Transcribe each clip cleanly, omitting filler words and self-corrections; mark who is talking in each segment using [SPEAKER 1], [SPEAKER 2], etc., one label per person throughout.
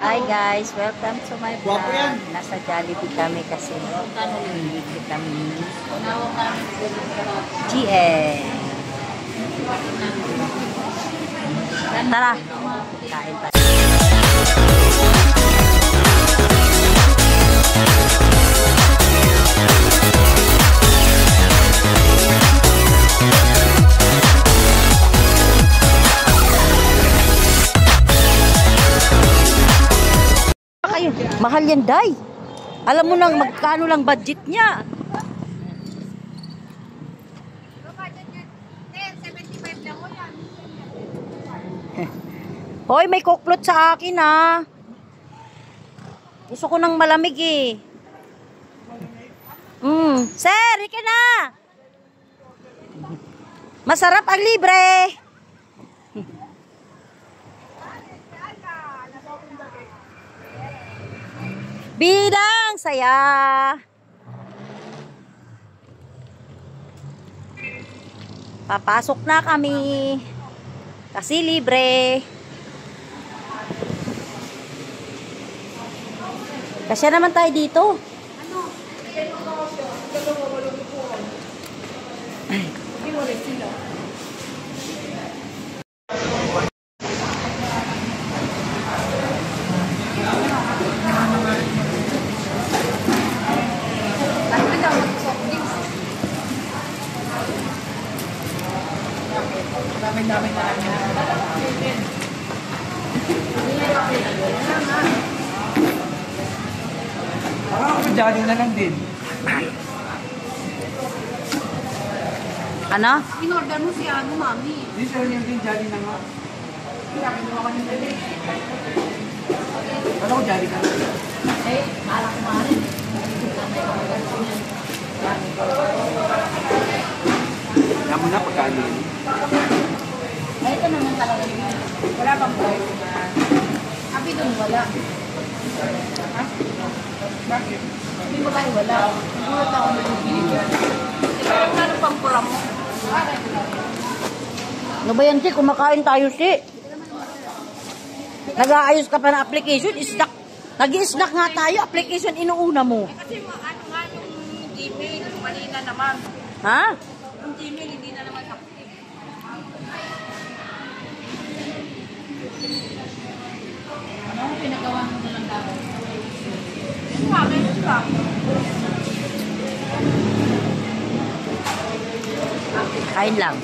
[SPEAKER 1] Hi guys, welcome to my vlog. Nasa Jollibee kami kasi nalilito kami GM. Tara, kain pa. Mahal yan, Day. Alam mo nang magkano lang budget niya. Hoy, may kuklot sa akin ha. Gusto ko ng malamig eh. Sir, ika na. Masarap ang libre. Bidang saya. Papasok na kami. Kasi libre. Kasya naman tayo dito.
[SPEAKER 2] Dami na lang yan. Parang ako jogging na lang din.
[SPEAKER 1] Ano?
[SPEAKER 3] In-order mo si ano, mami.
[SPEAKER 2] Dito yung din jogging na nga. Kinuha ko nito din. Parang ako jogging na lang.
[SPEAKER 3] Eh, alak mo rin.
[SPEAKER 2] Alam mo na pagkano yun.
[SPEAKER 3] Ay, ito naman talaga yun. Wala bang price na? Happy doon, wala. Ha? Bakit? Hindi mo kayo wala. Gulat ako na yung binigyan. Ano pang pula mo?
[SPEAKER 1] Ano ba yan, si? Kumakain tayo, si. Nag-aayos ka pa ng application. Nag-i-snack nga tayo. Application, inuuna mo.
[SPEAKER 3] Kasi ano nga yung Gmail, malina naman.
[SPEAKER 1] Ha?
[SPEAKER 3] Yung Gmail, hindi na naman active. Ano pinagawa mo na lang dapat? Yung mami, yung lang.
[SPEAKER 1] Kain lang.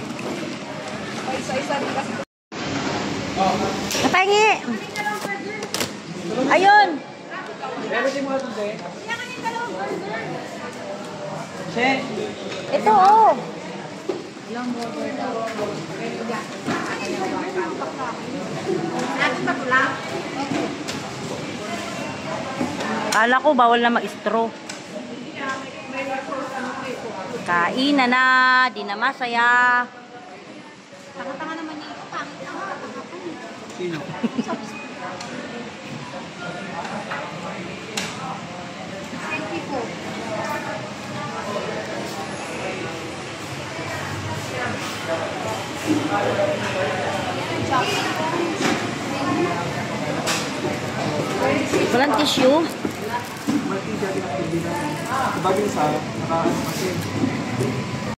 [SPEAKER 3] Isa-isa din kasi.
[SPEAKER 1] Napahingi. Ayun.
[SPEAKER 2] Pero di mo ito din. Che.
[SPEAKER 1] Ito, oh.
[SPEAKER 3] Ilang burger daw. Natin ba pula?
[SPEAKER 1] Kala ko bawal na mag-straw. Kain na. Di na masaya.
[SPEAKER 3] Tanga-tanga naman niya ito. Tanga-tanga.
[SPEAKER 2] Sino?
[SPEAKER 3] Selfie po.
[SPEAKER 1] Walang tissue.
[SPEAKER 2] Multi jogging activity na. Bagay sa naka-ano kasi.